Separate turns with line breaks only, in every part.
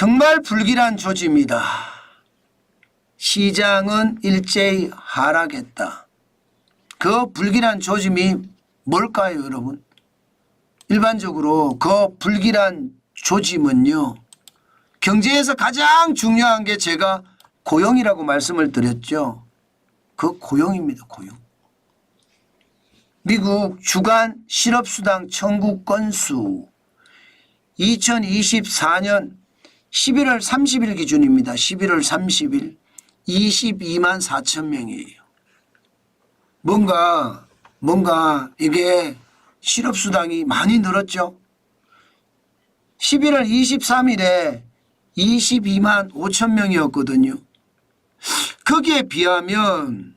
정말 불길한 조짐이다. 시장은 일제히 하락했다. 그 불길한 조짐이 뭘까요, 여러분? 일반적으로 그 불길한 조짐은요, 경제에서 가장 중요한 게 제가 고용이라고 말씀을 드렸죠. 그 고용입니다. 고용. 미국 주간 실업수당 청구 건수 2024년 11월 30일 기준입니다. 11월 30일 22만 4천 명이에요. 뭔가 이게 실업수당이 많이 늘었죠. 11월 23일에 22만 5천 명이었거든요. 거기에 비하면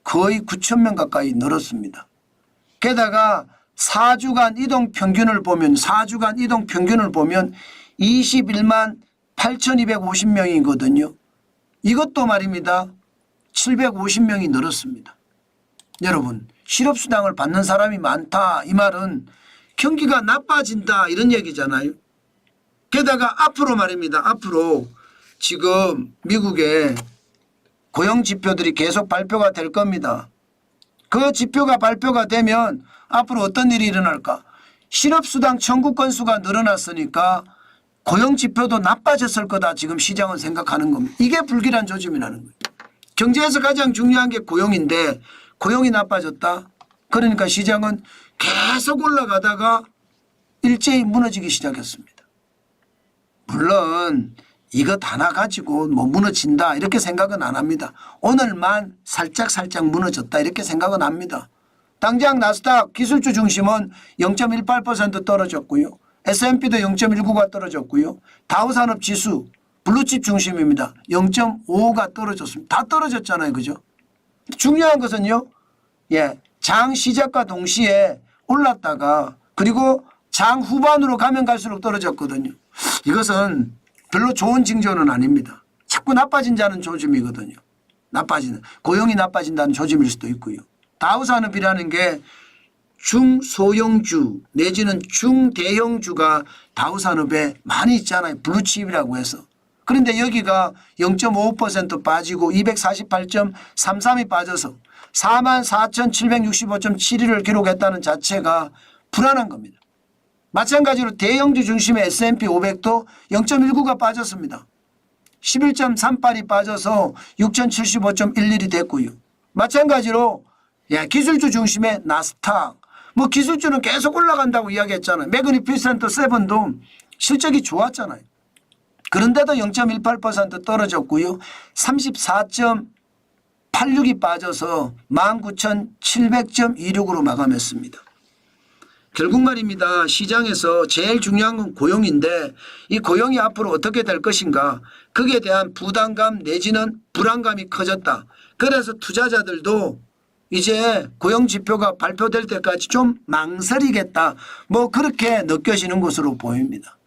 거의 9천 명 가까이 늘었습니다. 게다가 4주간 이동 평균을 보면 21만 8,250명이거든요. 이것도 말입니다. 750명이 늘었습니다. 여러분, 실업수당을 받는 사람이 많다, 이 말은 경기가 나빠진다 이런 얘기잖아요. 게다가 앞으로 말입니다. 앞으로 지금 미국의 고용지표들이 계속 발표가 될 겁니다. 그 지표가 발표가 되면 앞으로 어떤 일이 일어날까? 실업수당 청구 건수가 늘어났으니까 고용지표도 나빠졌을 거다 지금 시장은 생각하는 겁니다. 이게 불길한 조짐이라는 거예요. 경제에서 가장 중요한 게 고용인데 고용이 나빠졌다. 그러니까 시장은 계속 올라가다가 일제히 무너지기 시작했습니다. 물론 이것 하나 가지고 뭐 무너진다 이렇게 생각은 안 합니다. 오늘만 살짝 무너졌다 이렇게 생각은 합니다. 당장 나스닥 기술주 중심은 0.18% 떨어졌고요. S&P도 0.19가 떨어졌고요. 다우산업지수 블루칩 중심입니다. 0.5가 떨어졌습니다. 다 떨어졌잖아요. 그죠? 중요한 것은요. 장 시작과 동시에 올랐다가 그리고 장 후반으로 가면 갈수록 떨어졌거든요. 이것은 별로 좋은 징조는 아닙니다. 자꾸 나빠진 자는 조짐이거든요. 고용이 나빠진다는 조짐일 수도 있고요. 다우산업이라는 게 중소형주 내지는 중대형주가 다우산업에 많이 있잖아요. 블루칩이라고 해서. 그런데 여기가 0.55% 빠지고 248.33이 빠져서 44,765.71을 기록했다는 자체가 불안한 겁니다. 마찬가지로 대형주 중심의 S&P 500도 0.19가 빠졌습니다. 11.38이 빠져서 6,075.11이 됐고요. 마찬가지로 기술주 중심의 나스닥 뭐 기술주는 계속 올라간다고 이야기했잖아요. 매그니피센트 7도 실적이 좋았잖아요. 그런데도 0.18% 떨어졌고요. 34.86이 빠져서 19,700.26으로 마감했습니다. 결국 말입니다. 시장에서 제일 중요한 건 고용인데 이 고용이 앞으로 어떻게 될 것인가 거기에 대한 부담감 내지는 불안감이 커졌다. 그래서 투자자들도 이제 고용지표가 발표될 때까지 좀 망설이겠다. 뭐 그렇게 느껴지는 것으로 보입니다.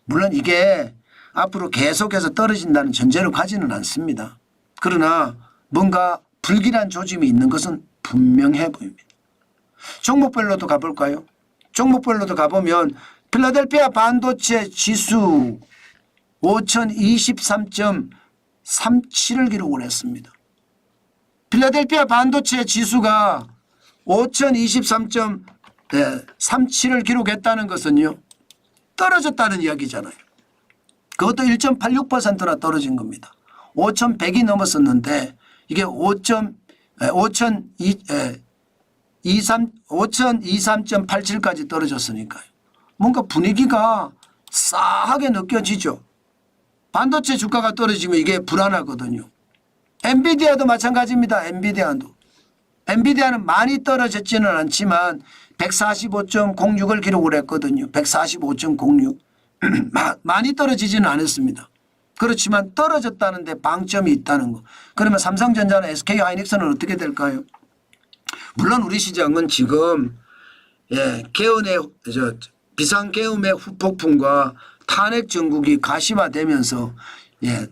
물론 이게 앞으로 계속해서 떨어진다는 전제를 가지는 않습니다. 그러나 뭔가 불길한 조짐이 있는 것은 분명해 보입니다. 종목별로도 가볼까요? 종목별로도 가보면 필라델피아 반도체 지수 5,023.37을 기록을 했습니다. 필라델피아 반도체 지수가 5,023.37을 기록했다는 것은요. 떨어졌다는 이야기잖아요. 그것도 1.86%나 떨어진 겁니다. 5,100이 넘었었는데 이게 5,023.87까지 떨어졌으니까요. 뭔가 분위기가 싸하게 느껴지죠. 반도체 주가가 떨어지면 이게 불안하거든요. 엔비디아도 마찬가지입니다. 엔비디아는 많이 떨어졌지는 않지만 145.06을 기록을 했거든요. 145.06 많이 떨어지지는 않았습니다. 그렇지만 떨어졌다는 데 방점이 있다는 거. 그러면 삼성전자나 SK하이닉스는 어떻게 될까요? 물론 우리 시장은 지금 비상계엄의 후폭풍과 탄핵 정국이 가시화되면서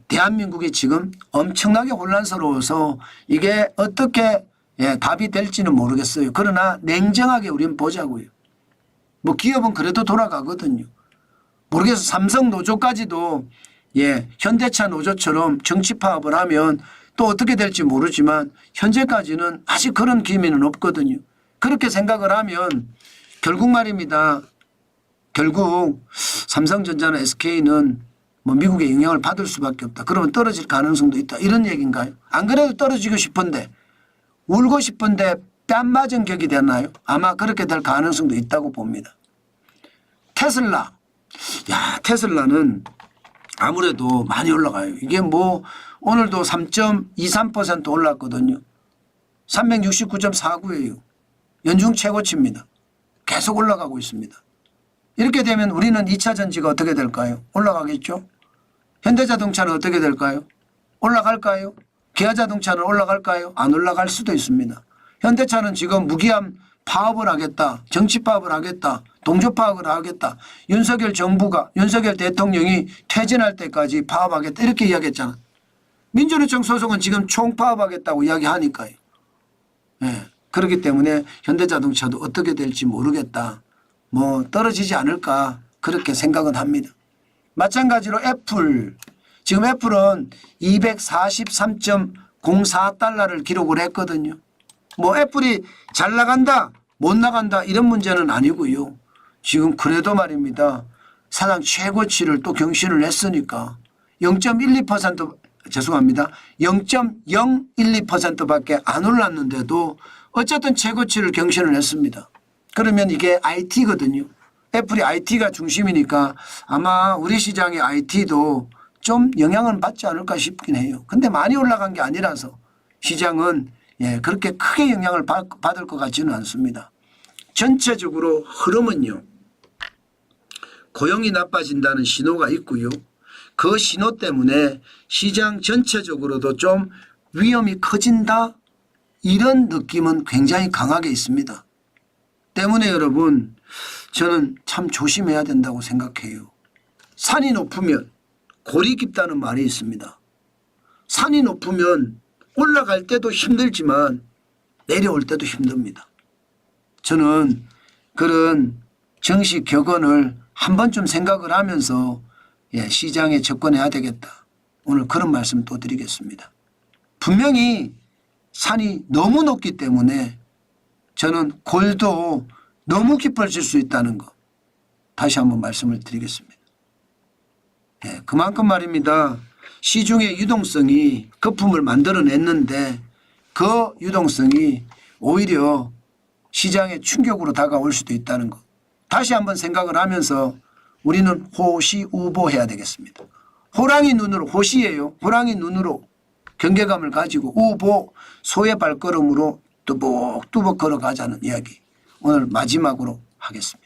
대한민국이 지금 엄청나게 혼란스러워서 이게 어떻게 답이 될지는 모르겠어요. 그러나 냉정하게 우리는 보자고요. 뭐 기업은 그래도 돌아가거든요. 모르겠어. 삼성 노조까지도 현대차 노조처럼 정치 파업을 하면 또 어떻게 될지 모르지만 현재까지는 아직 그런 기미는 없거든요. 그렇게 생각을 하면 결국 말입니다. 결국 삼성전자나 SK는 뭐 미국의 영향을 받을 수밖에 없다. 그러면 떨어질 가능성도 있다. 이런 얘기인가요? 안 그래도 떨어지고 싶은데 울고 싶은데 뺨 맞은 격이 되나요? 아마 그렇게 될 가능성도 있다고 봅니다. 테슬라. 테슬라는 아무래도 많이 올라가요. 이게 뭐 오늘도 3.23% 올랐거든요. 369.49예요. 연중 최고치입니다. 계속 올라가고 있습니다. 이렇게 되면 우리는 2차 전지가 어떻게 될까요? 올라가겠죠? 현대자동차는 어떻게 될까요? 올라갈까요? 기아자동차는 올라갈까요? 안 올라갈 수도 있습니다. 현대차는 지금 무기한 파업을 하겠다. 정치 파업을 하겠다. 동조 파업을 하겠다. 윤석열 정부가 윤석열 대통령이 퇴진할 때까지 파업하겠다. 이렇게 이야기했잖아. 민주노총 소속은 지금 총파업하겠다고 이야기하니까요. 그렇기 때문에 현대자동차도 어떻게 될지 모르겠다. 뭐 떨어지지 않을까 그렇게 생각은 합니다. 마찬가지로 애플. 지금 애플은 243.04달러를 기록을 했거든요. 뭐 애플이 잘 나간다 못 나간다 이런 문제는 아니고요. 지금 그래도 말입니다. 사상 최고치를 또 경신을 했으니까 0.12% 죄송합니다. 0.012%밖에 안 올랐는데도 어쨌든 최고치를 경신을 했습니다. 그러면 이게 IT거든요. 애플이 IT가 중심이니까 아마 우리 시장의 IT도 좀 영향을 받지 않을까 싶긴 해요. 근데 많이 올라간 게 아니라서 시장은 그렇게 크게 영향을 받을 것 같지는 않습니다. 전체적으로 흐름은요. 고용이 나빠진다는 신호가 있고요. 그 신호 때문에 시장 전체적으로도 좀 위험이 커진다 이런 느낌은 굉장히 강하게 있습니다. 때문에 여러분 저는 참 조심해야 된다고 생각해요. 산이 높으면 골이 깊다는 말이 있습니다. 산이 높으면 올라갈 때도 힘들지만 내려올 때도 힘듭니다. 저는 그런 정식 격언을 한 번쯤 생각을 하면서 시장에 접근해야 되겠다. 오늘 그런 말씀 또 드리겠습니다. 분명히 산이 너무 높기 때문에 저는 골도 너무 깊어질 수 있다는 거 다시 한번 말씀을 드리겠습니다. 그만큼 말입니다. 시중의 유동성이 거품을 만들어냈는데 그 유동성이 오히려 시장에 충격으로 다가올 수도 있다는 것. 다시 한번 생각을 하면서 우리는 호시우보해야 되겠습니다. 호랑이 눈으로 호시예요. 호랑이 눈으로 경계감을 가지고 우보 소의 발걸음으로 뚜벅뚜벅 걸어가자는 이야기 오늘 마지막으로 하겠습니다.